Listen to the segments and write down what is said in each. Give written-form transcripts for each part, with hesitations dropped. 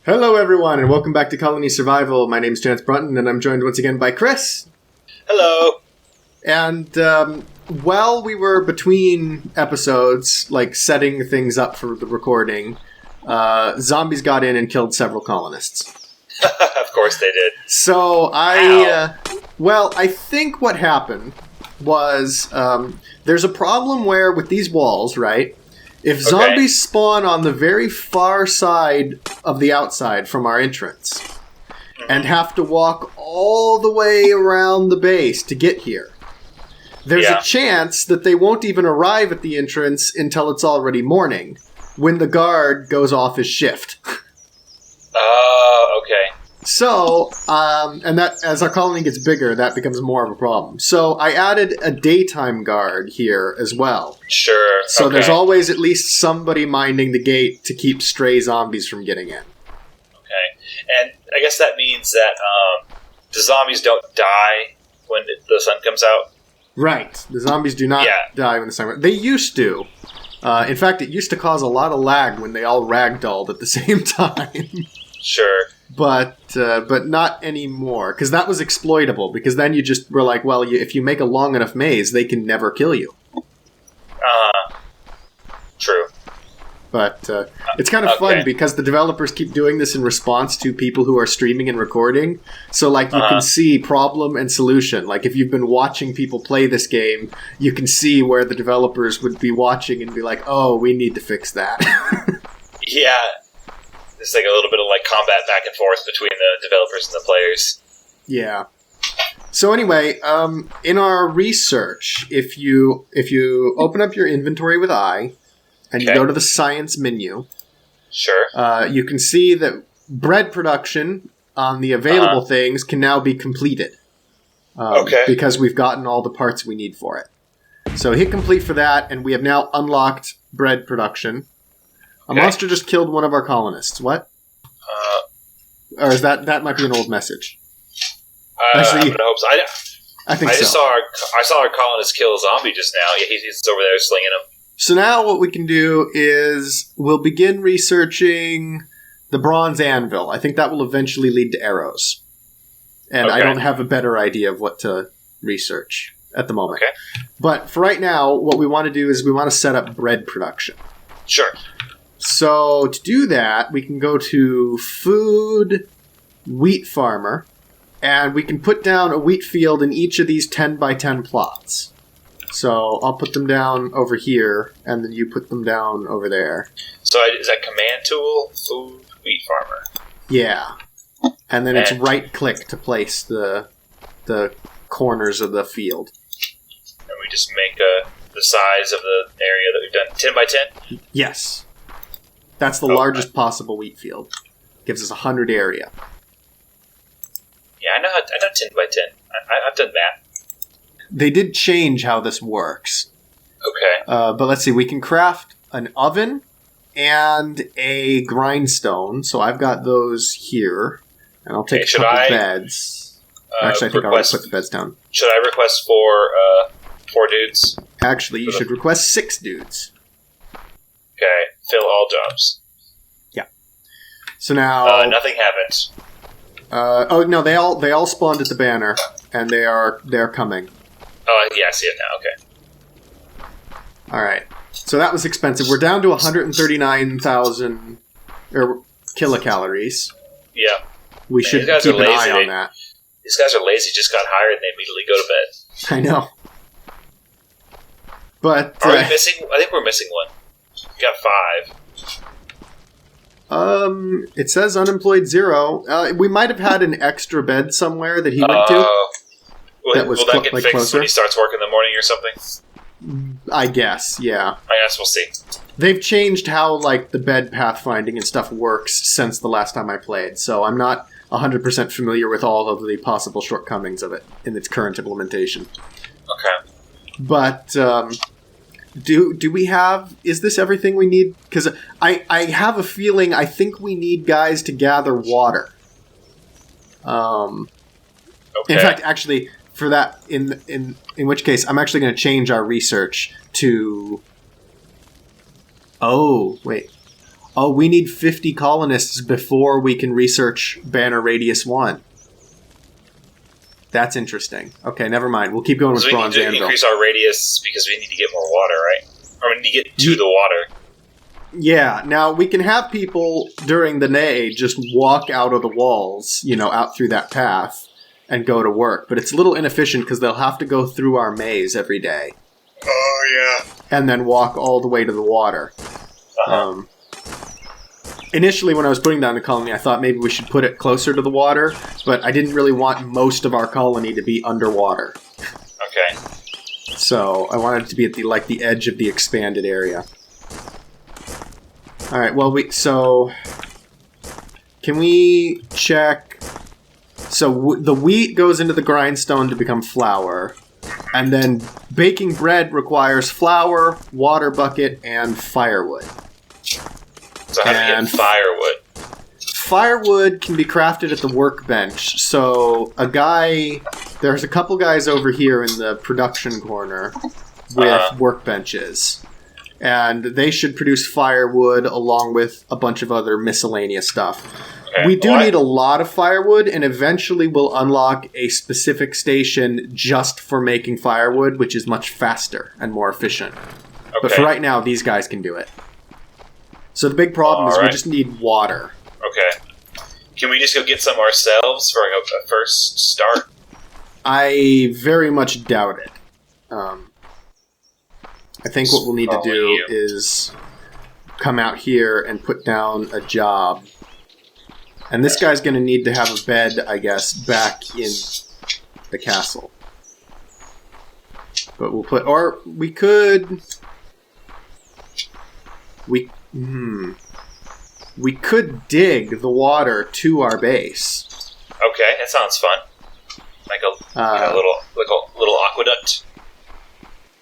Hello, everyone, and welcome back to Colony Survival. My name's Chance Brunton, and I'm joined once again by Chris. Hello. And while we were between episodes, like setting things up for the recording, zombies got in and killed several colonists. Of course they did. So I think what happened was there's a problem where with these walls, right? If zombies spawn on the very far side of the outside from our entrance and have to walk all the way around the base to get here, there's a chance that they won't even arrive at the entrance until it's already morning, when the guard goes off his shift. Oh, okay. So, and that as our colony gets bigger, that becomes more of a problem. So I added a daytime guard here as well. Sure. So there's always at least somebody minding the gate to keep stray zombies from getting in. Okay. And I guess that means that the zombies don't die when the sun comes out? Right. The zombies do not die when the sun... They used to. In fact, it used to cause a lot of lag when they all ragdolled at the same time. Sure. But not anymore, because that was exploitable, because then you just were like, well, if you make a long enough maze, they can never kill you. True. But it's kind of fun, because the developers keep doing this in response to people who are streaming and recording. So, like, you can see problem and solution. Like, if you've been watching people play this game, you can see where the developers would be watching and be like, oh, we need to fix that. Yeah. It's like a little bit of like combat back and forth between the developers and the players. Yeah. So anyway, in our research, if you open up your inventory with I, and you go to the science menu, sure, you can see that bread production on the available things can now be completed. Because we've gotten all the parts we need for it. So hit complete for that, and we have now unlocked bread production. A monster just killed one of our colonists. What? Or is that might be an old message? Actually, I hope so. I think so. I saw our colonist kill a zombie just now. Yeah, he's over there slinging him. So now what we can do is we'll begin researching the bronze anvil. I think that will eventually lead to arrows. And I don't have a better idea of what to research at the moment. Okay. But for right now, what we want to do is we want to set up bread production. Sure. So to do that, we can go to Food Wheat Farmer, and we can put down a wheat field in each of these 10 by 10 plots. So I'll put them down over here, and then you put them down over there. So is that command tool, Food Wheat Farmer? Yeah. And then it's right-click to place the corners of the field. And we just make the size of the area that we've done 10 by 10? Yes. That's the largest possible wheat field. Gives us 100 area. Yeah, I know 10 by 10. I've done that. They did change how this works. Okay. But let's see. We can craft an oven and a grindstone. So I've got those here. And I'll take a couple beds. Actually, I think I'll put the beds down. Should I request four dudes? Actually, you should request 6 dudes. Okay. Fill all jobs. Yeah. So now nothing happens. No, they all spawned at the banner, and they're coming. Oh yeah, I see it now. Okay. All right. So that was expensive. We're down to 139,000 kilocalories. Yeah. We should keep an eye on that. These guys are lazy. Just got hired and they immediately go to bed. I know. But are we missing? I think we're missing one. We got 5. It says unemployed 0. We might have had an extra bed somewhere that he went to. Will that get fixed closer when he starts work in the morning or something? I guess, yeah. I guess we'll see. They've changed how the bed pathfinding and stuff works since the last time I played, so I'm not 100% familiar with all of the possible shortcomings of it in its current implementation. Okay. But do we have... Is this everything we need? Because I have a feeling I think we need guys to gather water. In fact, actually, for that, in which case, I'm actually going to change our research to... Oh, wait. Oh, we need 50 colonists before we can research Banner Radius 1. That's interesting. Okay, never mind. We'll keep going with Bronze Anvil. We need to increase our radius because we need to get more water, right? Or we need to get to the water. Yeah, now we can have people during the day just walk out of the walls, out through that path and go to work. But it's a little inefficient because they'll have to go through our maze every day. Oh, yeah. And then walk all the way to the water. Uh-huh. Initially, when I was putting down the colony, I thought maybe we should put it closer to the water, but I didn't really want most of our colony to be underwater. Okay. So I wanted it to be at the edge of the expanded area. All right. Well, can we check? So the wheat goes into the grindstone to become flour, and then baking bread requires flour, water bucket, and firewood. So how do you get firewood? Firewood can be crafted at the workbench. So there's a couple guys over here in the production corner with workbenches. And they should produce firewood along with a bunch of other miscellaneous stuff. Okay. We do need a lot of firewood, and eventually we'll unlock a specific station just for making firewood, which is much faster and more efficient. Okay. But for right now, these guys can do it. So the big problem is we just need water. Okay. Can we just go get some ourselves for a first start? I very much doubt it. I think what we'll need to do is come out here and put down a job. And this guy's going to need to have a bed, I guess, back in the castle. But we'll put... Or we could... We could dig the water to our base. Okay, that sounds fun. Like a little aqueduct.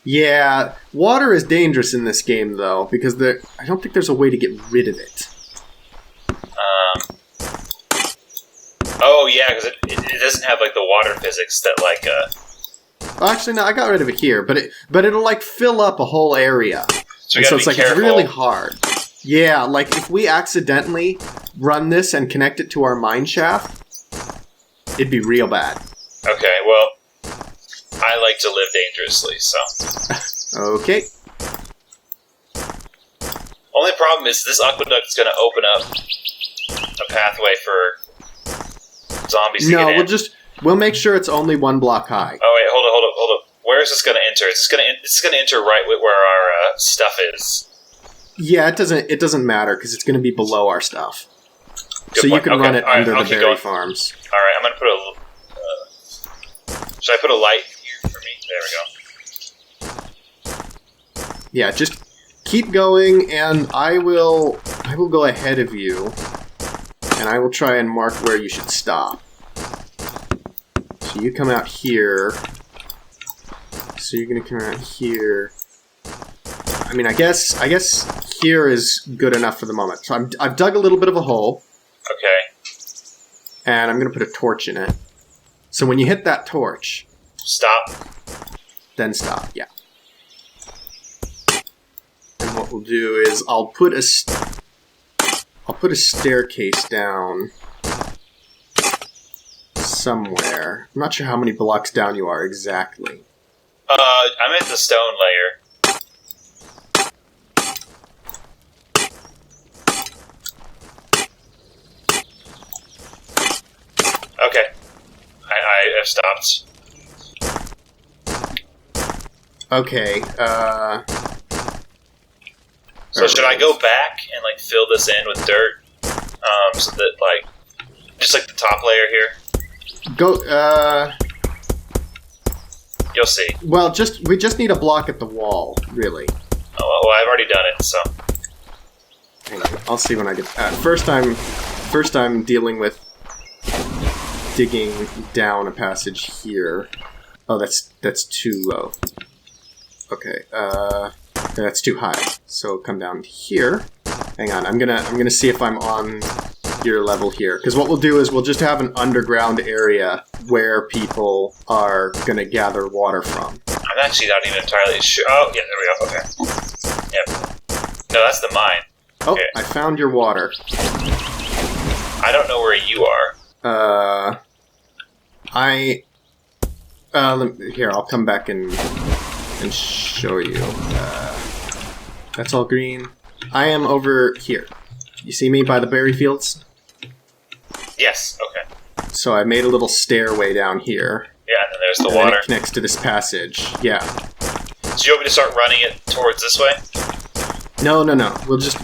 Yeah, water is dangerous in this game though, because I don't think there's a way to get rid of it. Oh yeah, because it doesn't have like the water physics that like. Actually, no, I got rid of it here, but it'll like fill up a whole area. So it's like careful. It's really hard. Yeah, like if we accidentally run this and connect it to our mine shaft, it'd be real bad. Okay, well, I like to live dangerously, so. Okay. Only problem is this aqueduct is going to open up a pathway for zombies to get in. No, we'll make sure it's only 1 block high. Oh wait, hold up. Where is this going to enter? It's going to enter right where our stuff is. Yeah, it doesn't matter because it's going to be below our stuff. Good so point. You can run it under the berry farms. All right, I'm going to put should I put a light here for me? There we go. Yeah, just keep going, and I will go ahead of you, and I will try and mark where you should stop. So you come out here. So you're gonna come out here. I mean, I guess here is good enough for the moment. So I've dug a little bit of a hole. Okay. And I'm gonna put a torch in it. So when you hit that torch, stop. Then stop. Yeah. And what we'll do is I'll put a staircase down somewhere. I'm not sure how many blocks down you are exactly. I'm at the stone layer. Okay. I have stopped. Okay, So should I go back and, like, fill this in with dirt? So that, like, just like the top layer here? Go, You'll see. Well, we just need a block at the wall, really. Oh, well, I've already done it, so. Hang on, I'll see when I get... First I'm dealing with digging down a passage here. Oh, that's too low. Okay, that's too high. So come down here. Hang on, I'm gonna see if I'm on your level here. Because what we'll do is we'll just have an underground area where people are gonna gather water from. I'm actually not even entirely sure. Oh, yeah, there we go. Okay. Yep. No, that's the mine. Oh, okay. I found your water. I don't know where you are. Here, I'll come back and show you. That's all green. I am over here. You see me by the berry fields? Yes, okay. So I made a little stairway down here. Yeah, and then there's the water. And it connects to this passage. Yeah. So you want me to start running it towards this way? No.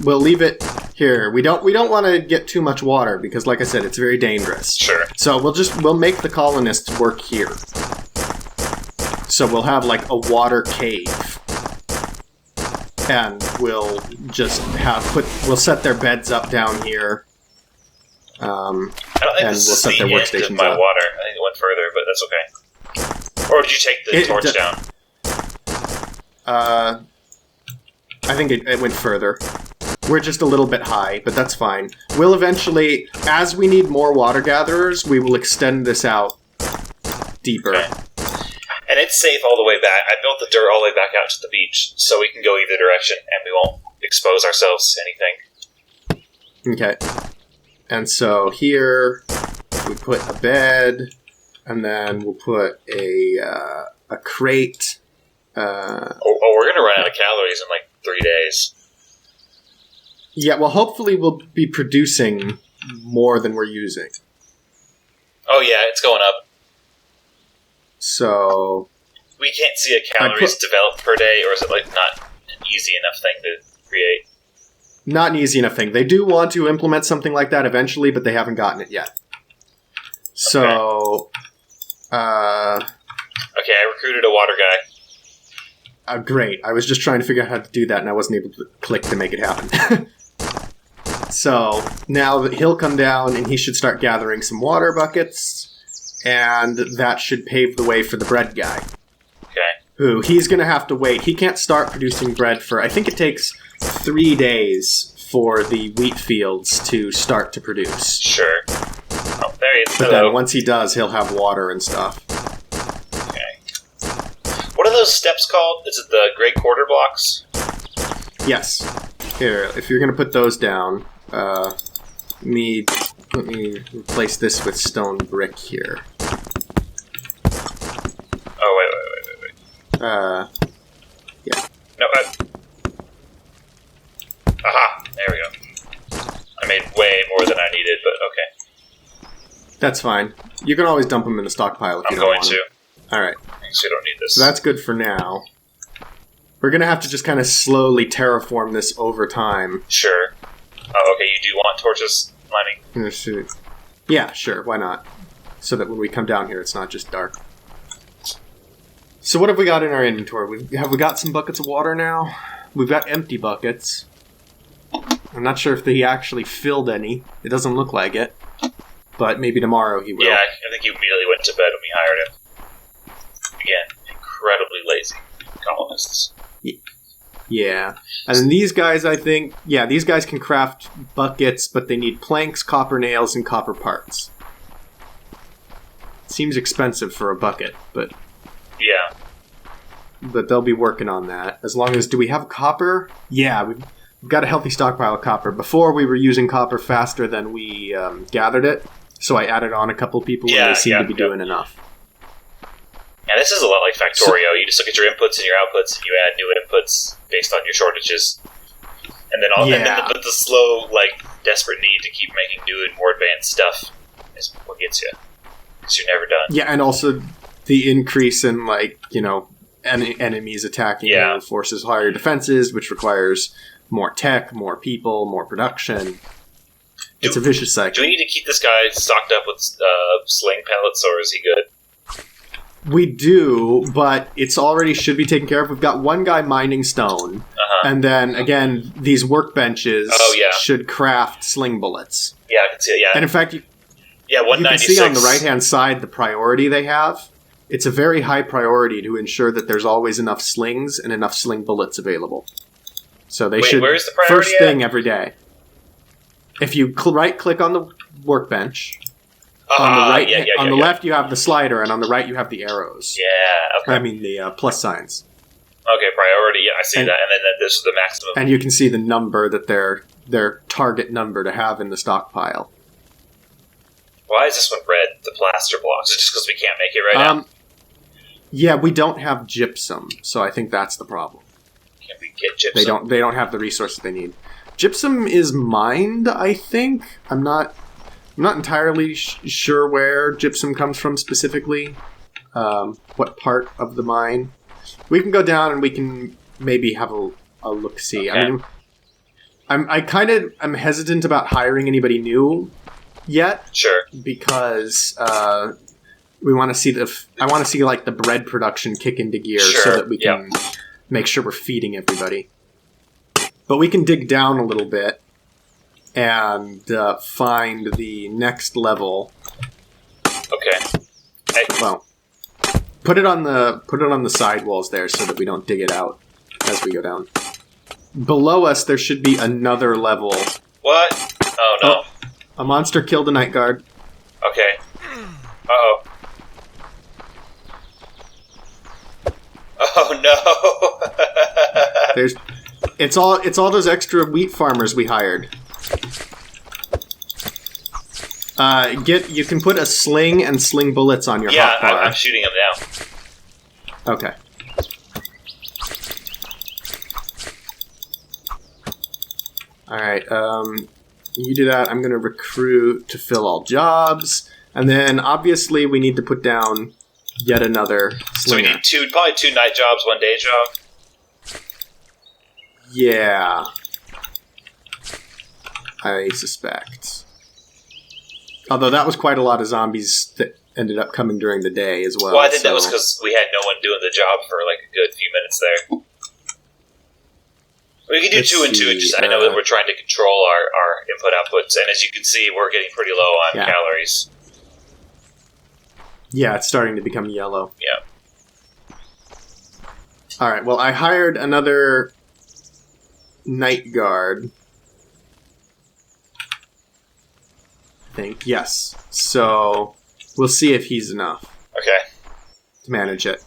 We'll leave it here. We don't want to get too much water because, like I said, it's very dangerous. Sure. So we'll make the colonists work here. So we'll have like a water cave, and we'll just we'll set their beds up down here. I don't think and this we'll is set their the end workstations of my up. water. I think it went further, but that's okay. Or did you take the torch down? I think it went further. We're just a little bit high, but that's fine. We'll eventually, as we need more water gatherers, we will extend this out deeper. Okay. And it's safe all the way back. I built the dirt all the way back out to the beach, so we can go either direction, and we won't expose ourselves to anything. Okay. And so here, we put a bed, and then we'll put a crate. We're going to run out of calories in like 3 days. Yeah, well, hopefully we'll be producing more than we're using. Oh, yeah, it's going up. So... We can't see a calories developed per day, or is it like not an easy enough thing to create? Not an easy enough thing. They do want to implement something like that eventually, but they haven't gotten it yet. So... Okay, I recruited a water guy. Great. I was just trying to figure out how to do that, and I wasn't able to click to make it happen. So, now that he'll come down, and he should start gathering some water buckets, and that should pave the way for the bread guy. Okay. Who, he's going to have to wait. He can't start producing bread for, I think it takes 3 days for the wheat fields to start to produce. Sure. Oh, there he is. But then once he does, he'll have water and stuff. What are those steps called? Is it the gray quarter blocks? Yes. Here, if you're going to put those down, let me replace this with stone brick here. Oh, wait. Yeah. No, aha, there we go. I made way more than I needed, but okay. That's fine. You can always dump them in the stockpile if you don't want them. I'm going to. Alright. So we don't need this. So that's good for now. We're going to have to just kind of slowly terraform this over time. Sure. Oh, okay, you do want torches lining? Yeah, sure, why not? So that when we come down here, it's not just dark. So what have we got in our inventory? Have we got some buckets of water now? We've got empty buckets. I'm not sure if he actually filled any. It doesn't look like it. But maybe tomorrow he will. Yeah, I think he immediately went to bed when we hired him. Again, incredibly lazy colonists. Yeah. And then these guys, I think... Yeah, these guys can craft buckets, but they need planks, copper nails, and copper parts. Seems expensive for a bucket, but... Yeah. But they'll be working on that. As long as... Do we have copper? Yeah, we've got a healthy stockpile of copper. Before, we were using copper faster than we gathered it, so I added on a couple people, and they seem to be doing enough. Yeah, this is a lot like Factorio. You just look at your inputs and your outputs, and you add new inputs based on your shortages. And then the slow, desperate need to keep making new and more advanced stuff is what gets you. Because you're never done. Yeah, and also the increase in, enemies attacking you forces higher defenses, which requires more tech, more people, more production. It's a vicious cycle. Do we need to keep this guy stocked up with sling pellets, or is he good? We do, but it's already should be taken care of. We've got one guy mining stone, and then, again, these workbenches should craft sling bullets. Yeah, I can see it, yeah. And in fact, you can see on the right-hand side the priority they have. It's a very high priority to ensure that there's always enough slings and enough sling bullets available. So they should, where's the priority first thing every day. If you right-click on the workbench... on the right, on the left you have the slider, and on the right you have the arrows. Yeah, okay. I mean the plus signs. Okay, priority. Yeah, I see that, and then this is the maximum. And you can see the number that they're their target number to have in the stockpile. Why is this one red? The plaster blocks. Is it just because we can't make it right now? Yeah, we don't have gypsum, so I think that's the problem. Can we get gypsum? They don't have the resources they need. Gypsum is mined, I think. I'm not entirely sure where gypsum comes from specifically. What part of the mine? We can go down and we can maybe have a look-see. Okay. I mean, I'm hesitant about hiring anybody new yet. Sure. Because we want to see I want to see like the bread production kick into gear so that we can make sure we're feeding everybody. But we can dig down a little bit and find the next level. Okay. Hey. Well, put it on the side walls there so that we don't dig it out as we go down. Below us, there should be another level. What? Oh no! A monster killed a night guard. Okay. Uh-oh. Oh no! It's all those extra wheat farmers we hired. You can put a sling and sling bullets on your hotbar. Yeah, I'm shooting them now. Okay. Alright, you do that. I'm going to recruit to fill all jobs. And then, obviously, we need to put down yet another slinger. So we need probably two night jobs, one day job? Yeah. I suspect. Although that was quite a lot of zombies that ended up coming during the day as well. Well, I think that was because we had no one doing the job for like a good few minutes there. We can do two and two. Just I know that we're trying to control our input outputs, and as you can see, we're getting pretty low on calories. Yeah, it's starting to become yellow. Yeah. All right. Well, I hired another night guard. I think yes. So we'll see if he's enough. Okay. To manage it.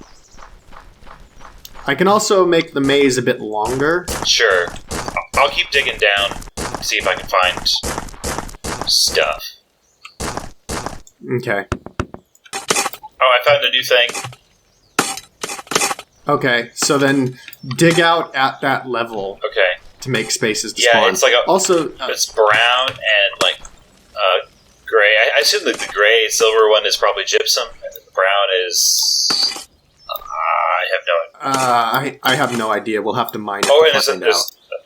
I can also make the maze a bit longer. Sure. I'll keep digging down, see if I can find stuff. Okay. Oh, I found a new thing. Okay, so then dig out at that level. Okay. To make spaces to spawn. Yeah, it's like also it's brown and like gray. I assume that the gray silver one is probably gypsum, and the brown is. I have no. I have no idea. We'll have to mine it. Oh, and there's a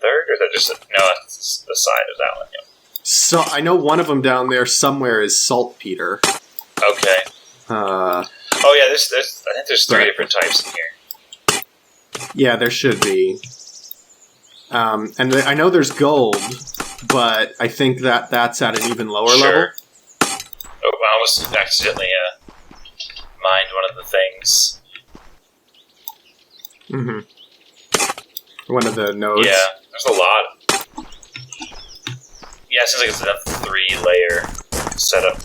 third, or is that just no? That's the side of that one. Yeah. So I know one of them down there somewhere is saltpeter. Okay. Oh yeah, there's. I think there's three different types in here. Yeah, there should be. And I know there's gold, but I think that's at an even lower level. Oh, I almost accidentally mined one of the things. Mm-hmm. One of the nodes. Yeah, there's a lot. Yeah, it seems like it's a 3-layer setup.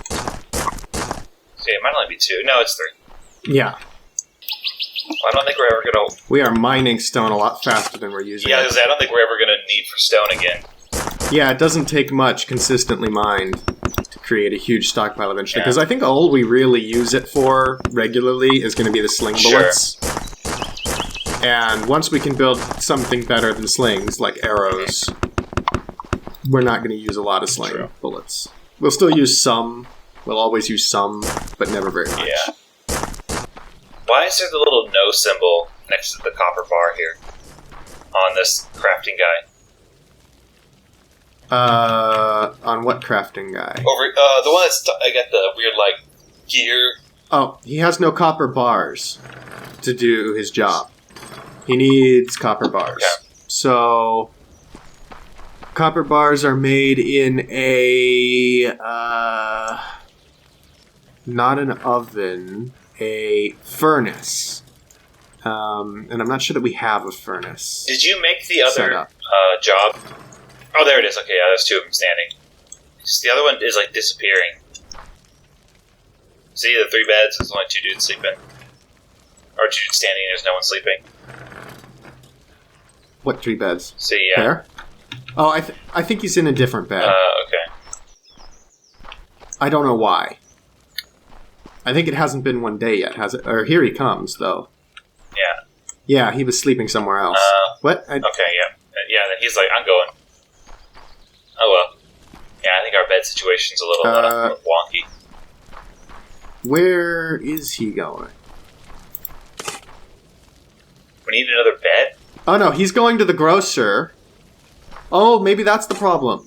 Okay, it might only be 2. No, it's 3. Yeah. Well, I don't think we're ever gonna. We are mining stone a lot faster than we're using. Yeah, I don't think we're ever gonna need for stone again. Yeah, it doesn't take much consistently mined to create a huge stockpile eventually. Because I think all we really use it for regularly is going to be the sling bullets. And once we can build something better than slings, like arrows, we're not going to use a lot of sling bullets. We'll still use some. We'll always use some, but never very much. Yeah. Why is there the little no symbol next to the copper bar here on this crafting guy? On what crafting guy? Over the one that's I got the weird like gear. Oh, he has no copper bars to do his job. He needs copper bars. Okay. So copper bars are made in a not an oven, a furnace. And I'm not sure that we have a furnace. Did you make the other job? Oh, there it is. Okay, yeah, there's 2 of them standing. The other one is like disappearing. See the 3 beds? There's only 2 dudes sleeping. Or 2 dudes standing and there's no one sleeping. What 3 beds? See, yeah. There? Oh, I think he's in a different bed. Okay. I don't know why. I think it hasn't been 1 day yet, has it? Or here he comes, though. Yeah. Yeah, he was sleeping somewhere else. What? Okay, yeah. Yeah, he's like, I'm going. Oh, well. Yeah, I think our bed situation's a little wonky. Where is he going? We need another bed? Oh, no, he's going to the grocer. Oh, maybe that's the problem.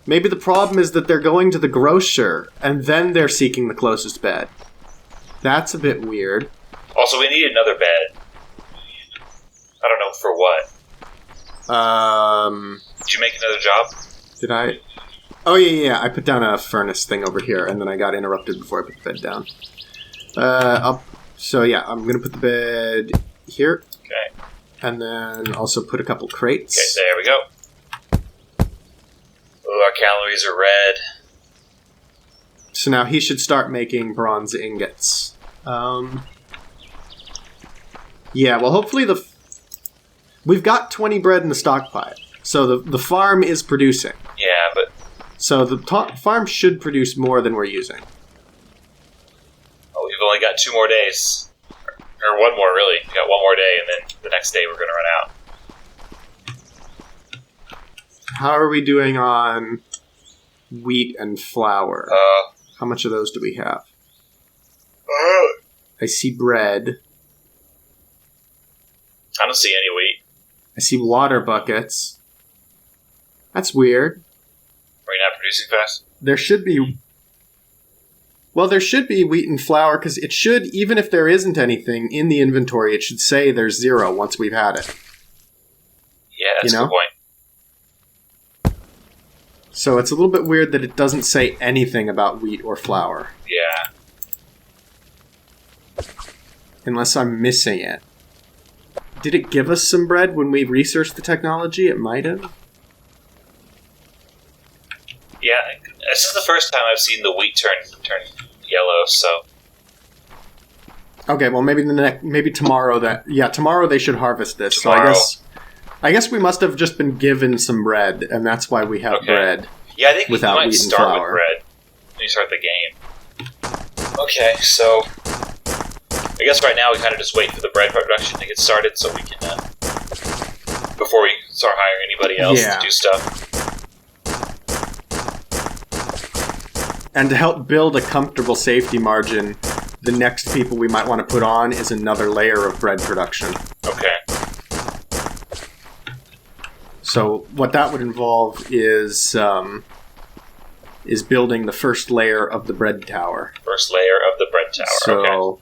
Maybe the problem is that they're going to the grocer, and then they're seeking the closest bed. That's a bit weird. Also, we need another bed. I don't know for what. Did you make another job? Did I? Oh, yeah. I put down a furnace thing over here, and then I got interrupted before I put the bed down. So, yeah, I'm going to put the bed here. Okay. And then also put a couple crates. Okay, there we go. Oh, our calories are red. So now he should start making bronze ingots. Yeah, well, hopefully we've got 20 bread in the stockpile. So the farm is producing. Yeah, but... So the farm should produce more than we're using. Oh, we've only got 2 more days. Or 1 more, really. We got 1 more day, and then the next day we're going to run out. How are we doing on wheat and flour? How much of those do we have? I see bread. I don't see any wheat. I see water buckets. That's weird. Are you not producing fast? There should be... Well, there should be wheat and flour, because it should, even if there isn't anything in the inventory, it should say there's 0 once we've had it. Yeah, that's a good point. So it's a little bit weird that it doesn't say anything about wheat or flour. Yeah. Unless I'm missing it. Did it give us some bread when we researched the technology? It might have. Yeah, this is the first time I've seen the wheat turn yellow, so... Okay, well maybe tomorrow tomorrow they should harvest this. Tomorrow. So I guess we must have just been given some bread, and that's why we have bread. Yeah, I think without we might wheat and start flour. with bread when you start the game. Okay, so I guess right now we kind of just wait for the bread production to get started so we can before we start hiring anybody else to do stuff. And to help build a comfortable safety margin, the next people we might want to put on is another layer of bread production. Okay. So what that would involve is building the first layer of the bread tower. First layer of the bread tower. So,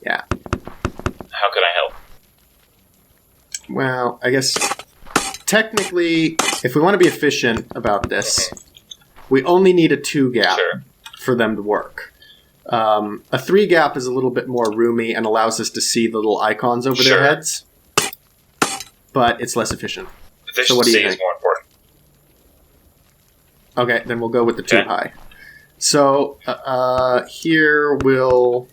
yeah. How can I help? Well, I guess technically, if we want to be efficient about this, we only need a 2 gap for them to work. A 3 gap is a little bit more roomy and allows us to see the little icons over their heads. But it's less efficient. Efficiency so what do you think? is more important. Okay, then we'll go with the 2 high. So here we'll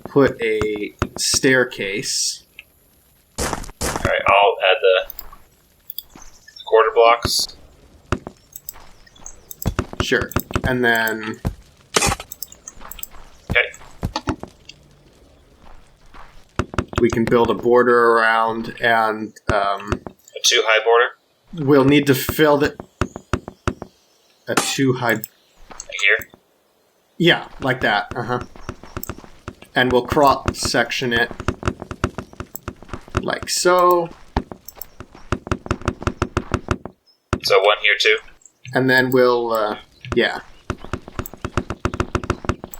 put a staircase. Alright, I'll add the quarter blocks. Sure. And then... Okay. We can build a border around, and... a 2 high border? We'll need to fill it... A 2 high... Here? Yeah, like that. And we'll crop section it. Like so. So 1 here too? And then we'll... yeah.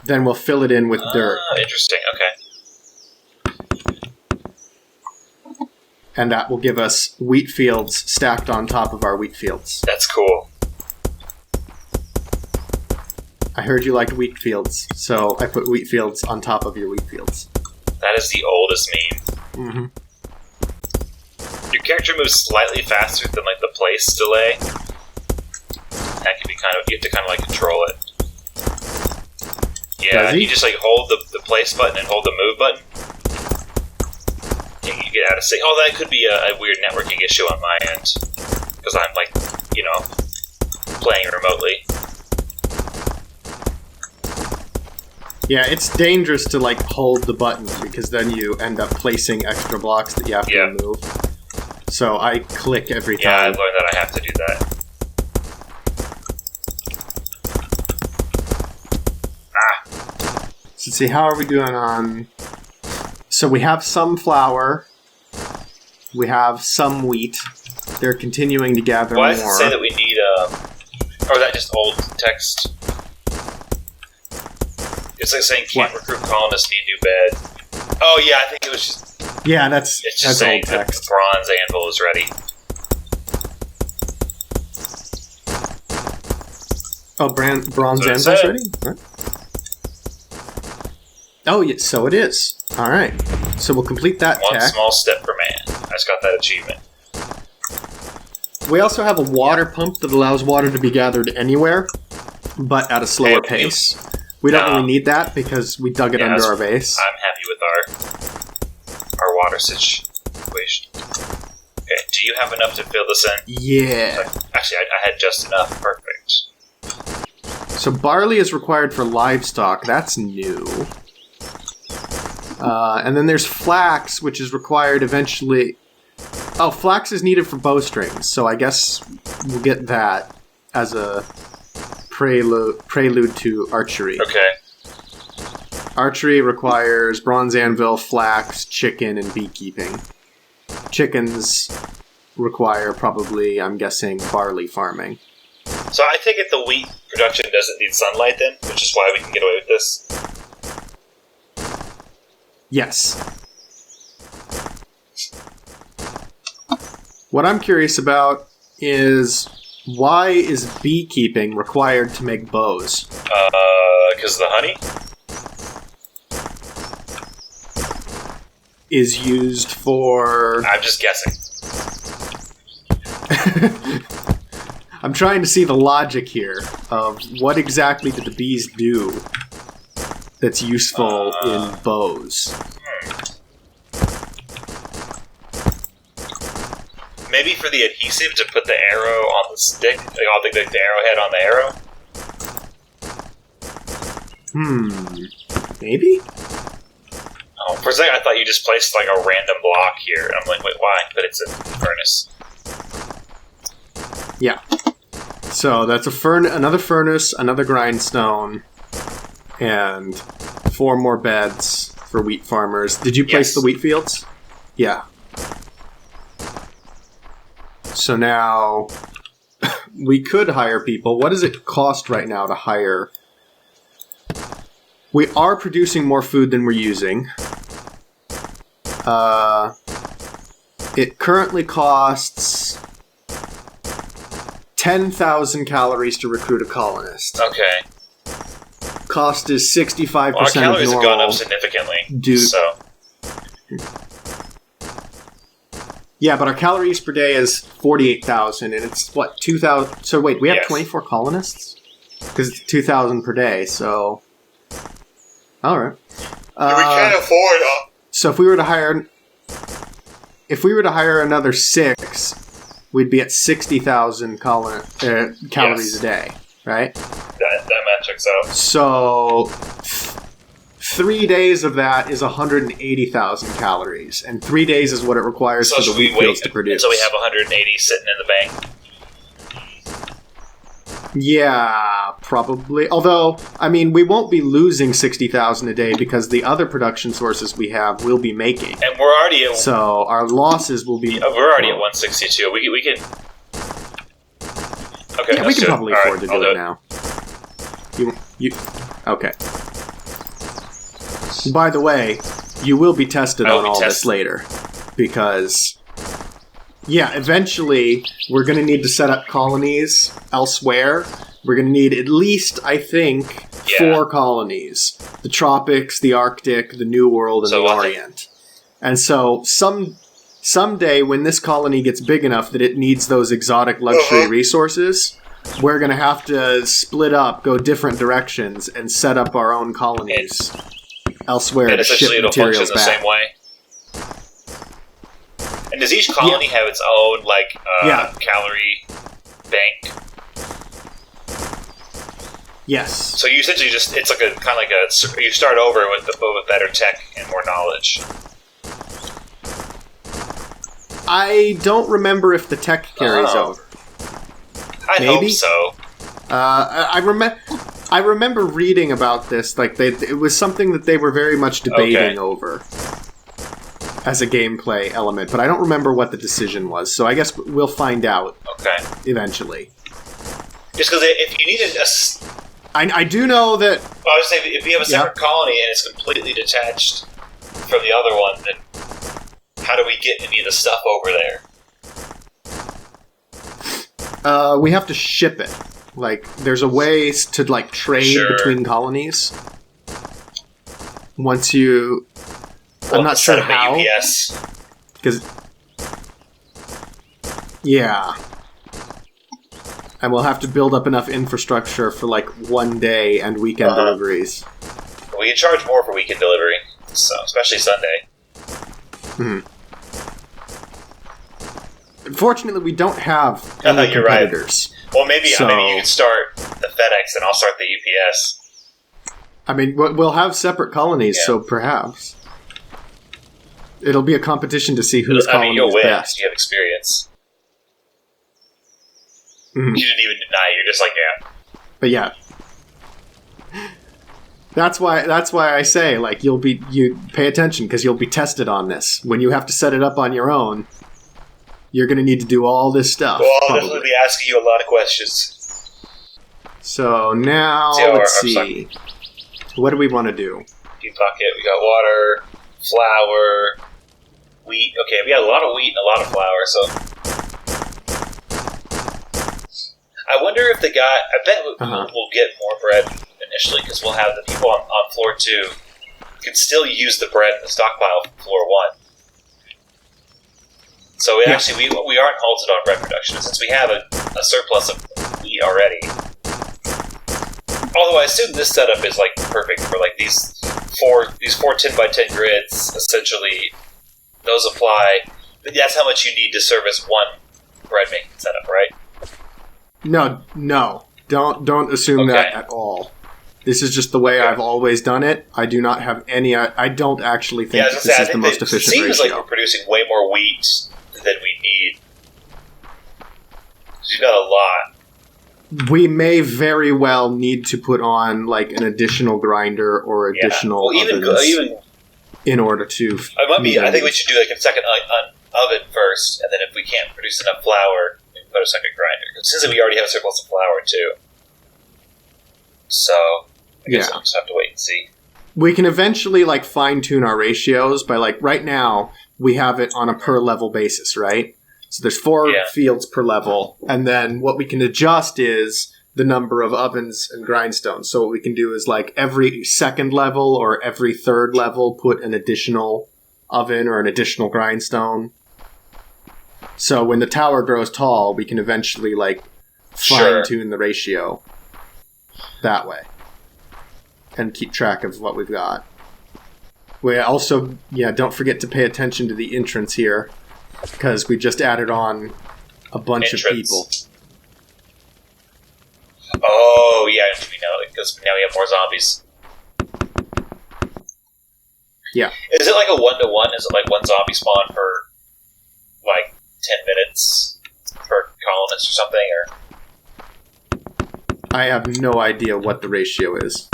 Then we'll fill it in with dirt. Interesting, okay. And that will give us wheat fields stacked on top of our wheat fields. That's cool. I heard you liked wheat fields, so I put wheat fields on top of your wheat fields. That is the oldest meme. Mm-hmm. Your character moves slightly faster than like the place delay. That can be you have to kind of like control it. Yeah, you just like hold the place button and hold the move button. You get out of sync. Oh, that could be a weird networking issue on my end. Because I'm, like, playing remotely. Yeah, it's dangerous to, like, hold the button, because then you end up placing extra blocks that you have to remove. So I click every time. Yeah, I learned that I have to do that. So let's see, how are we doing on... So we have some flour. We have some wheat. They're continuing to gather more. Why does it say that we need, or is that just old text? It's like saying can't recruit colonists, need new bed. Oh yeah, I think it was just... Yeah, it's just saying old text. The bronze anvil is ready. Oh, bronze anvil's ready? Right. Oh, yeah, so it is. Alright. So we'll complete that One tech. small step for man. I just got that achievement. We also have a water pump that allows water to be gathered anywhere, but at a slower pace. We don't really need that because we dug it under our base. I'm happy with our water situation. Okay, do you have enough to fill this in? Yeah. Actually, I had just enough. Perfect. So barley is required for livestock. That's new. And then there's flax, which is required eventually... Oh, flax is needed for bowstrings, so I guess we'll get that as a prelude to archery. Okay. Archery requires bronze anvil, flax, chicken, and beekeeping. Chickens require probably, I'm guessing, barley farming. So I take it the wheat production doesn't need sunlight then, which is why we can get away with this? Yes. What I'm curious about is why is beekeeping required to make bows? Because the honey? Is used for... I'm just guessing. I'm trying to see the logic here of what exactly do the bees do that's useful in bows. Maybe for the adhesive to put the arrow on the stick? Like I'll think like the arrowhead on the arrow? Maybe? Oh, for a second I thought you just placed like a random block here. I'm like, wait, why? But it's a furnace. Yeah. So that's another furnace, another grindstone, and 4 more beds for wheat farmers. Did you place the wheat fields? Yeah. So now we could hire people. What does it cost right now to hire? We are producing more food than we're using. It currently costs 10,000 calories to recruit a colonist. Okay. Cost is 65% our calories of normal. have gone up significantly. So. Yeah, but our calories per day is 48,000, and it's, 2,000... So wait, we have 24 colonists? Because it's 2,000 per day, so... Alright. We can't afford them. So if we were to hire another 6, we'd be at 60,000 calories a day, right? That math checks out. So... 3 days of that is 180,000 calories, and 3 days is what it requires for the wheat fields to produce. So we have 180 sitting in the bank? Yeah, probably. Although, I mean, we won't be losing 60,000 a day because the other production sources we have will be making. And we're already at... So our losses will be... Yeah, we're already at 162. We can... Okay, yeah, we can probably afford to do it now. Okay. By the way, you will be tested on all this later. Because, yeah, eventually we're going to need to set up colonies elsewhere. We're going to need at least, I think, 4 colonies. The tropics, the Arctic, the New World, and the Orient. And so someday when this colony gets big enough that it needs those exotic luxury resources, we're going to have to split up, go different directions, and set up our own colonies elsewhere to ship materials back. The same way. And does each colony have its own calorie bank? Yes. So you essentially it's like you start over with better tech and more knowledge. I don't remember if the tech carries over. I hope so. I remember reading about this. Like it was something that they were very much debating over as a gameplay element, but I don't remember what the decision was. So I guess we'll find out. Eventually. Just because if you need I do know that. Well, I was saying if you have a separate colony and it's completely detached from the other one, then how do we get any of the stuff over there? We have to ship it. Like, there's a way to trade between colonies. Once you, I'm not sure how. Because, and we'll have to build up enough infrastructure for one day and weekend deliveries. We can charge more for weekend delivery, so especially Sunday. Unfortunately, we don't have any competitors. Right. Well, maybe you can start the FedEx and I'll start the UPS. I mean, we'll have separate colonies, so perhaps it'll be a competition to see whose colony you'll is win best. You have experience. You didn't even deny. You're just But yeah, that's why I say you pay attention because you'll be tested on this when you have to set it up on your own. You're going to need to do all this stuff. Well, I'll definitely be asking you a lot of questions. So now, let's see. What do we want to do? Deep bucket. We got water, flour, wheat. Okay, we got a lot of wheat and a lot of flour, so... I wonder if I bet we'll get more bread initially, because we'll have the people on floor 2 can still use the bread in the stockpile from floor 1. So we aren't halted on bread production, since we have a surplus of wheat already. Although I assume this setup is perfect for these four 10x10 grids. Essentially, those apply. But that's how much you need to service one bread making setup, right? No, don't assume that at all. This is just the way I've always done it. I do not have any. I don't actually think this is the most efficient ratio. It seems like we're producing way more wheat than we need. You've got a lot. We may very well need to put on an additional grinder or additional ovens in order to. I think we should do a second oven first, and then if we can't produce enough flour, we can put a second grinder. Since we already have a surplus of flour too, so I guess we'll just have to wait and see. We can eventually fine tune our ratios by right now we have it on a per level basis, right? So there's 4 fields per level, and then what we can adjust is the number of ovens and grindstones. So what we can do is every second level or every third level put an additional oven or an additional grindstone. So when the tower grows tall, we can eventually fine-tune the ratio that way and keep track of what we've got. We also, don't forget to pay attention to the entrance here, because we just added on a bunch of people. Oh, yeah, because now we have more zombies. Yeah. Is it a 1-to-1? Is it one zombie spawn for 10 minutes per colonist or something? Or I have no idea what the ratio is.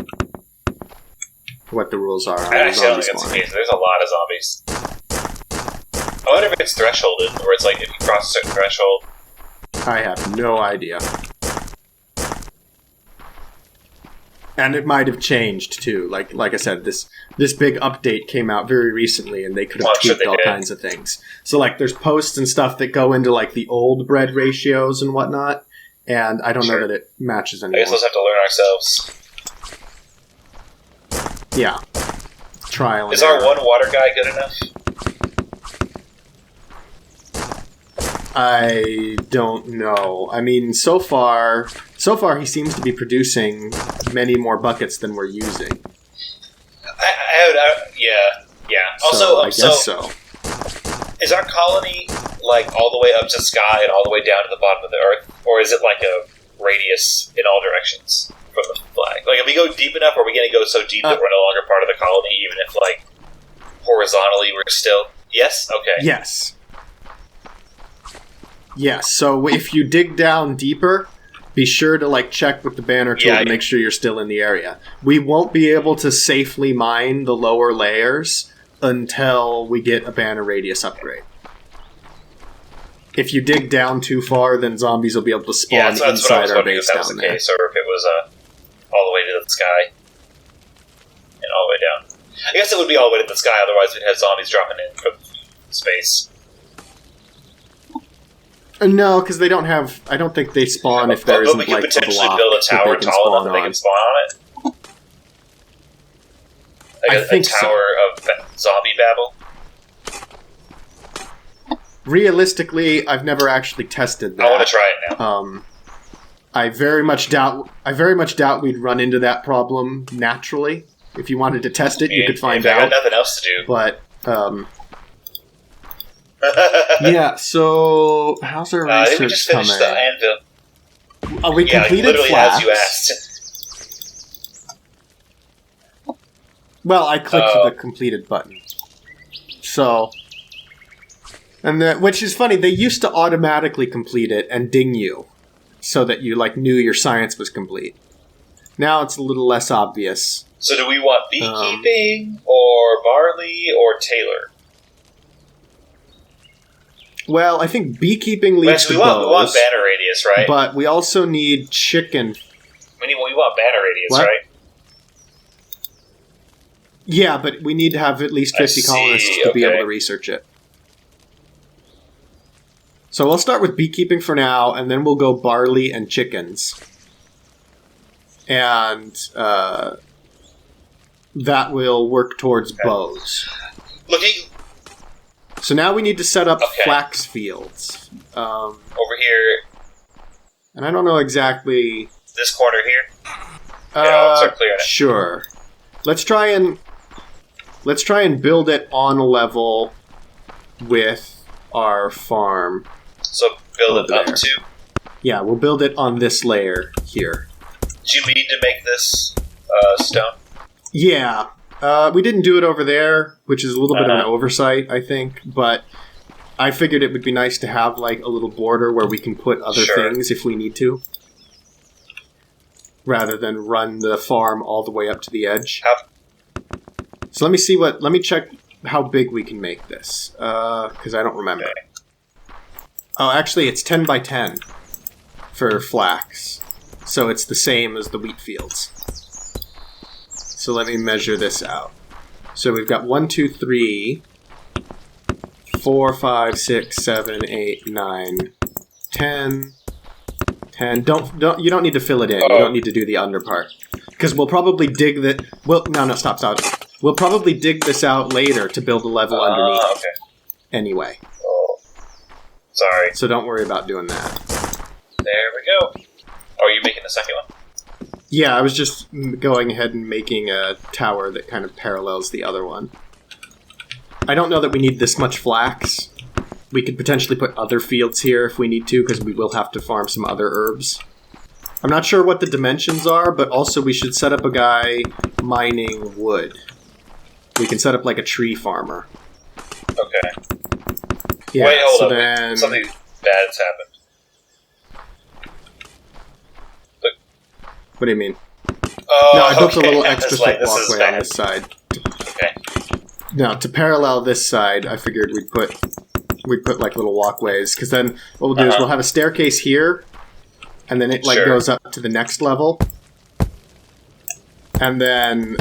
What the rules are. I actually don't think that's the case. There's a lot of zombies. I wonder if it's thresholded, where it's if you cross a certain threshold. I have no idea. And it might have changed too. Like I said, this big update came out very recently, and they could have tweaked all kinds of things. So there's posts and stuff that go into the old bread ratios and whatnot, and I don't know that it matches anymore. I guess we'll have to learn ourselves. Yeah. Trial and Is our one water guy good enough? I don't know. I mean, so far he seems to be producing many more buckets than we're using. Yeah. Also, I guess so. Is our colony like all the way up to the sky and all the way down to the bottom of the Earth, or is it like a radius in all directions from the flag? Like, if we go deep enough, are we going to go so deep that we're no longer part of the colony, even if like horizontally we're still? Yes. Okay. Yes. Yes. So if you dig down deeper, be sure to like check with the banner tool to make sure you're still in the area. We won't be able to safely mine the lower layers until we get a banner radius upgrade. If you dig down too far, then zombies will be able to spawn inside our base down there. Case, or if it was all the way to the sky and all the way down. I guess it would be all the way to the sky, otherwise we'd have zombies dropping in from space. No, because they don't have... I don't think they spawn if there isn't like a block. We could potentially build a tower tall enough that they can spawn on it. Like a tower of zombie babble. Realistically, I've never actually tested that. I want to try it now. I very much doubt we'd run into that problem naturally. If you wanted to test it, you could find out. I got nothing else to do. But yeah. So how's our research we just finished coming? the anvil. Oh, we completed literally flax. as you asked. Well, I clicked the completed button. So, which is funny. They used to automatically complete it and ding you, so that you like knew your science was complete. Now it's a little less obvious. So, do we want beekeeping or barley or Taylor? Well, I think beekeeping leads to we want banner radius, right? But we also need chicken. We want banner radius, what? right? Yeah, but we need to have at least 50 colonists to be able to research it. So we'll start with beekeeping for now, and then we'll go barley and chickens. And that will work towards bows. So now we need to set up flax fields. Over here. And I don't know exactly... This corner here? I'll start clearing it. Sure. Let's try and build it on a level with our farm. So build it up to? Yeah, we'll build it on this layer here. Do you mean to make this stone? Yeah. We didn't do it over there, which is a little bit of an oversight, I think. But I figured it would be nice to have like a little border where we can put other things if we need to. Rather than run the farm all the way up to the edge. So let me check how big we can make this. Because I don't remember. Okay. Oh, actually, it's 10 by 10 for flax. So it's the same as the wheat fields. So let me measure this out. So we've got 1, 2, 3, 4, 5, 6, 7, 8, 9, 10. 10. You don't need to fill it in. You don't need to do the under part. Because we'll probably dig the... Stop. We'll probably dig this out later to build a level underneath. Okay. Anyway. Oh. Sorry. So don't worry about doing that. There we go. Oh, are you making the second one? Yeah, I was just going ahead and making a tower that kind of parallels the other one. I don't know that we need this much flax. We could potentially put other fields here if we need to, because we will have to farm some other herbs. I'm not sure what the dimensions are, but also we should set up a guy mining wood. We can set up like a tree farmer. Okay. Yeah, wait, hold up. Something bad's happened. Look. What do you mean? Oh, no, I built a little extra walkway on this side. Okay. Now, to parallel this side, I figured we'd put like little walkways, because then what we'll do is we'll have a staircase here, and then it goes up to the next level, and then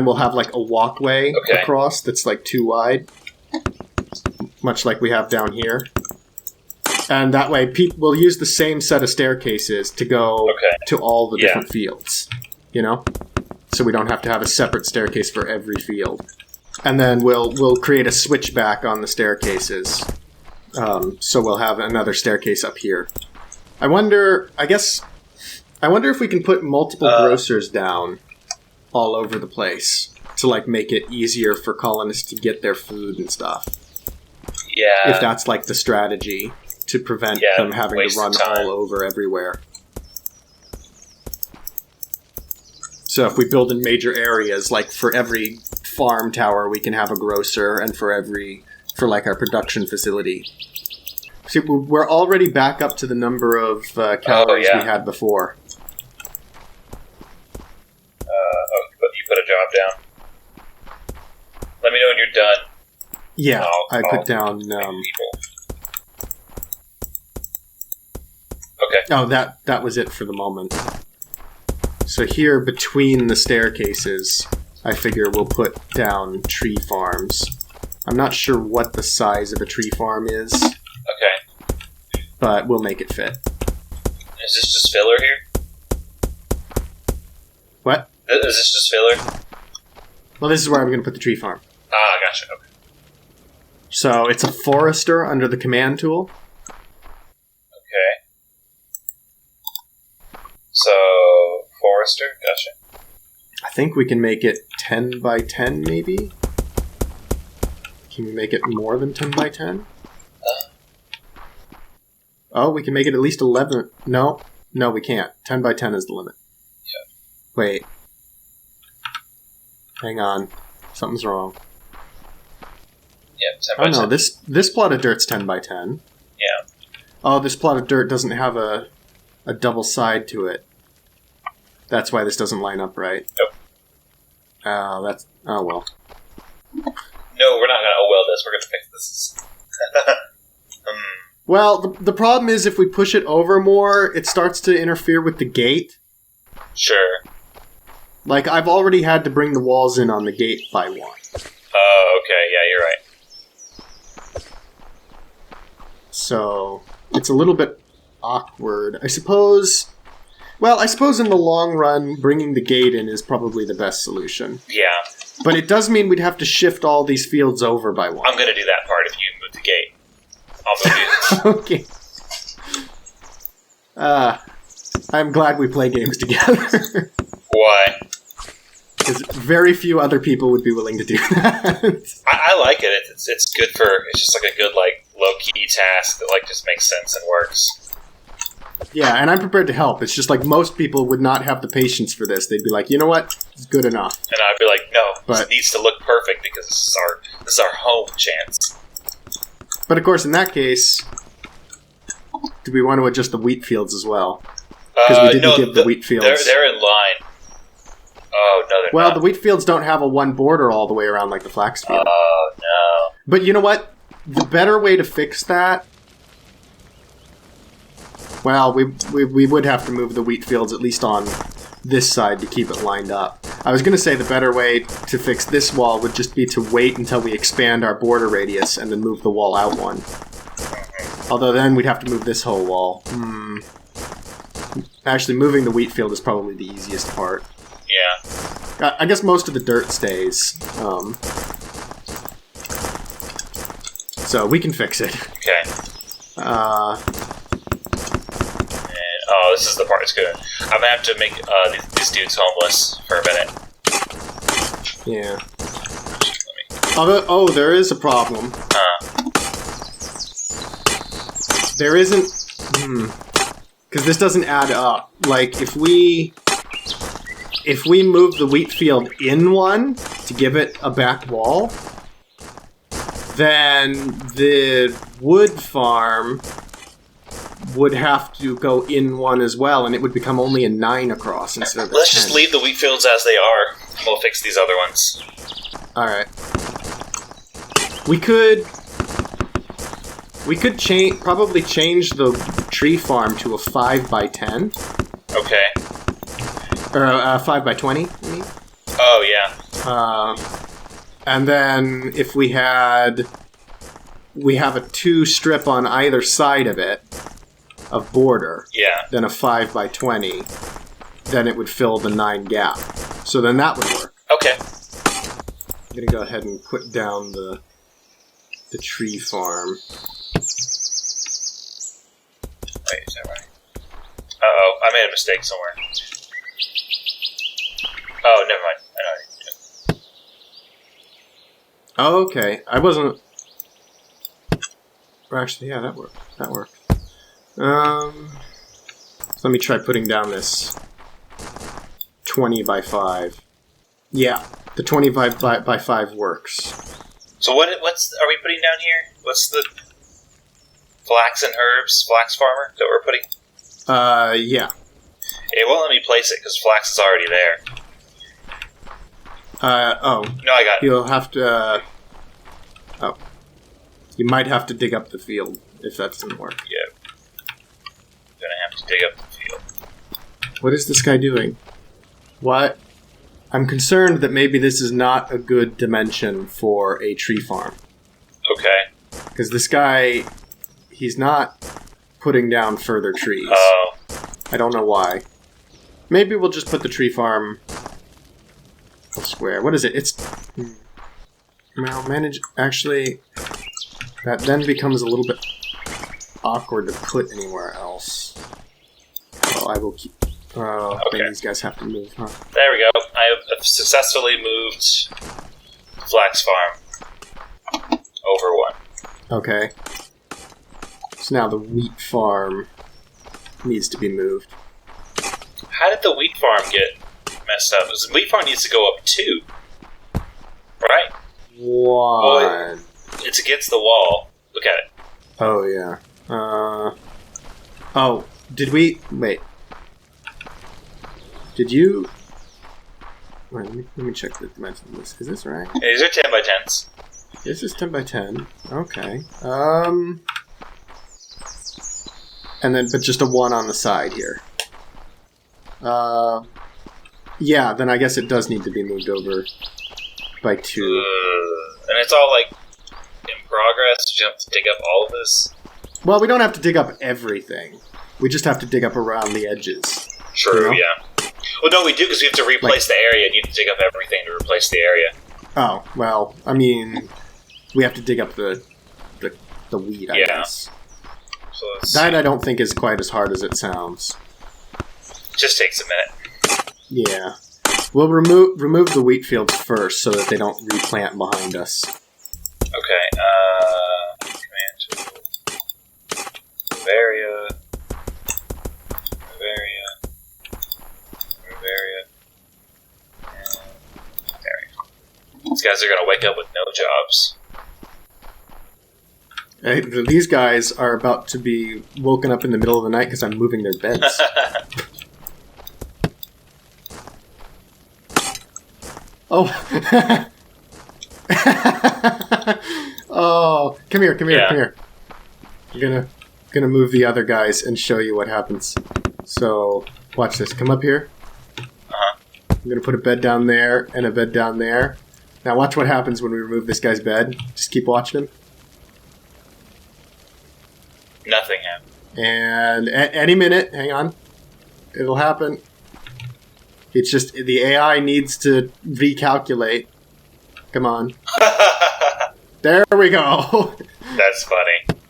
we'll have like a walkway across that's like 2 wide, much like we have down here, and that way we'll use the same set of staircases to go to all the different fields, so we don't have to have a separate staircase for every field. And then we'll create a switchback on the staircases. So we'll have another staircase up here. I wonder if we can put multiple grocers down all over the place. to like make it easier for colonists to get their food and stuff. Yeah. If that's like the strategy to prevent them having to run all over everywhere. So if we build in major areas, like for every farm tower we can have a grocer, and for like our production facility. See, we're already back up to the number of calories we had before. You put a job down. Let me know when you're done. Yeah, I put down... people. Okay. Oh, that was it for the moment. So here, between the staircases, I figure we'll put down tree farms. I'm not sure what the size of a tree farm is. Okay. But we'll make it fit. Is this just filler here? What? Is this just filler? Well, this is where I'm going to put the tree farm. Ah, gotcha. Okay. So it's a forester under the command tool. Okay. So, forester, gotcha. I think we can make it 10 by 10, maybe? Can we make it more than 10 by 10? Oh, we can make it at least 11. No, we can't. 10 by 10 is the limit. Yeah. Wait. Hang on. Something's wrong. Yeah, 10 by 10. Oh no, this plot of dirt's 10 by 10. Yeah. Oh, this plot of dirt doesn't have a double side to it. That's why this doesn't line up right. Nope. Oh, well. No, we're not gonna this. We're gonna fix this. Well, the problem is if we push it over more, it starts to interfere with the gate. Sure. Like, I've already had to bring the walls in on the gate by one. Oh, okay. Yeah, you're right. So, it's a little bit awkward. I suppose in the long run, bringing the gate in is probably the best solution. Yeah. But it does mean we'd have to shift all these fields over by one. I'm going to do that part if you move the gate. I'll move you. Okay. I'm glad we play games together. Why? Because very few other people would be willing to do that. I like it. It's good for... It's just like a good, like, low-key task that, like, just makes sense and works. Yeah, and I'm prepared to help. It's just like most people would not have the patience for this. They'd be like, you know what? It's good enough. And I'd be like, no, it needs to look perfect because this is our home chance. But of course, in that case, do we want to adjust the wheat fields as well? Because we didn't give the wheat fields. They're in line. Oh, no, they're not. The wheat fields don't have a one border all the way around like the flax field. Oh, no. But you know what? The better way to fix that... Well, we would have to move the wheat fields at least on this side to keep it lined up. I was going to say the better way to fix this wall would just be to wait until we expand our border radius and then move the wall out one. Although then we'd have to move this whole wall. Actually, moving the wheat field is probably the easiest part. Yeah. I guess most of the dirt stays. So we can fix it. Okay. Oh, this is the part that's good. I'm gonna have to make these dudes homeless for a minute. Yeah. Oh, there is a problem. There isn't... Because this doesn't add up. Like, if we move the wheat field in one to give it a back wall, then the wood farm would have to go in one as well, and it would become only a 9 across instead of a 10. Let's just leave the wheat fields as they are. We'll fix these other ones. Alright. We could probably change the tree farm to a 5 by 10. Okay. Or a 5 by 20, I mean. Oh, yeah. And then if we have a 2 strip on either side of it, of border, then a 5 by 20, then it would fill the 9 gap. So then that would work. Okay. I'm gonna go ahead and put down the tree farm. Wait, is that right? Uh-oh, I made a mistake somewhere. Oh, never mind. I know. Oh, okay. I wasn't... Actually, yeah, that worked. That worked. So let me try putting down this 20 by 5. Yeah, the 20 by 5 works. So what's are we putting down here? What's the flax and herbs, flax farmer that we're putting? Yeah. It won't let me place it because flax is already there. Oh. No, I got it. You'll have to, oh. You might have to dig up the field if that doesn't work. Yeah. Gonna have to dig up the field. What is this guy doing? What? I'm concerned that maybe this is not a good dimension for a tree farm. Okay. Because this guy, he's not putting down further trees. Oh. I don't know why. Maybe we'll just put the tree farm elsewhere. What is it? It's... Well, manage... Actually, that then becomes a little bit awkward to put anywhere else. Well, I will keep... Okay. Then these guys have to move, huh? There we go. I have successfully moved Flax Farm over one. Okay. So now the wheat farm needs to be moved. How did the wheat farm get messed up? The wheat farm needs to go up too, right? What? Well, it's against the wall. Look at it. Oh, yeah. Oh, did we... Wait. Did you... Wait, let me check the dimensions of this. Is this right? Yeah, these are 10 by 10s. This is 10 by 10. Okay. And then, but just a 1 on the side here. Yeah, then I guess it does need to be moved over by 2. And it's all, like, in progress. You have to dig up all of this. Well, we don't have to dig up everything. We just have to dig up around the edges. True, you know? Yeah. Well, no, we do, because we have to replace the area, and you have to dig up everything to replace the area. Oh, well, I mean, we have to dig up the weed, I guess. So that I don't think is quite as hard as it sounds. Just takes a minute. Yeah. We'll remove the wheat fields first so that they don't replant behind us. Okay, command to move area. These guys are going to wake up with no jobs. Hey, these guys are about to be woken up in the middle of the night because I'm moving their beds. Oh. Oh, come here. I'm gonna move the other guys and show you what happens. So, watch this. Come up here. Uh-huh. I'm gonna put a bed down there and a bed down there. Now watch what happens when we remove this guy's bed. Just keep watching him. Nothing happened. And at any minute, hang on, it'll happen. It's just the AI needs to recalculate. Come on. There we go. That's funny.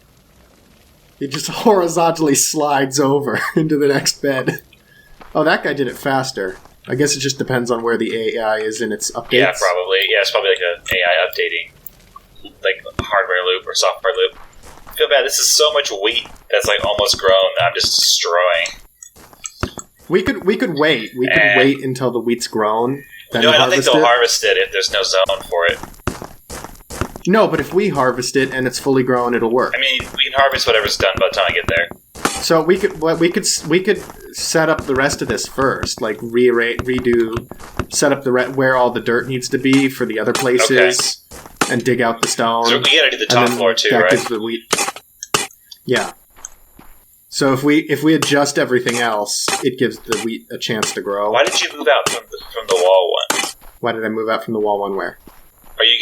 He just horizontally slides over into the next bed. Oh, that guy did it faster. I guess it just depends on where the AI is in its updates. Yeah, probably. Yeah, it's probably like an AI updating, like hardware loop or software loop. I feel bad. This is so much wheat that's like almost grown that I'm just destroying. We could wait. We could wait until the wheat's grown. Then no, I don't think they'll harvest it if there's no zone for it. No, but if we harvest it and it's fully grown, it'll work. I mean, we can harvest whatever's done by the time I get there. So we could set up the rest of this first, like redo, set up where all the dirt needs to be for the other places, and dig out the stone. So we gotta do the top floor too, that right? Gives the wheat. Yeah. So if we adjust everything else, it gives the wheat a chance to grow. Why did you move out from the wall one? Why did I move out from the wall one? Where? Are you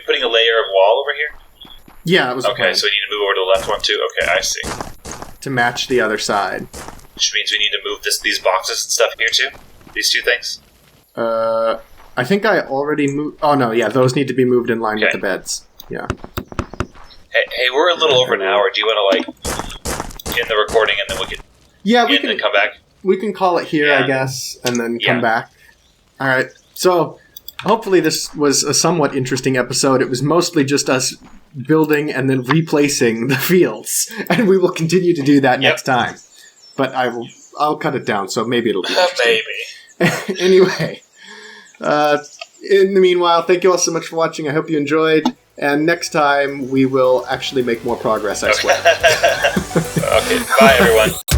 putting a layer of wall over here? Yeah, it was okay. So we need to move over to the left one too. Okay, I see. To match the other side. Which means we need to move these boxes and stuff here too. These two things. I think I already moved. Oh no, yeah, those need to be moved in line with the beds. Yeah. Hey, we're a little over an hour. Do you want to like end the recording and then we can? Yeah, we can and come back. We can call it here, I guess, and then come back. All right. So hopefully this was a somewhat interesting episode. It was mostly just us building and then replacing the fields, and we will continue to do that next time. But I'll cut it down, so maybe it'll be interesting. Maybe. Anyway, in the meanwhile, thank you all so much for watching. I hope you enjoyed, and next time we will actually make more progress, I swear. Okay, bye everyone.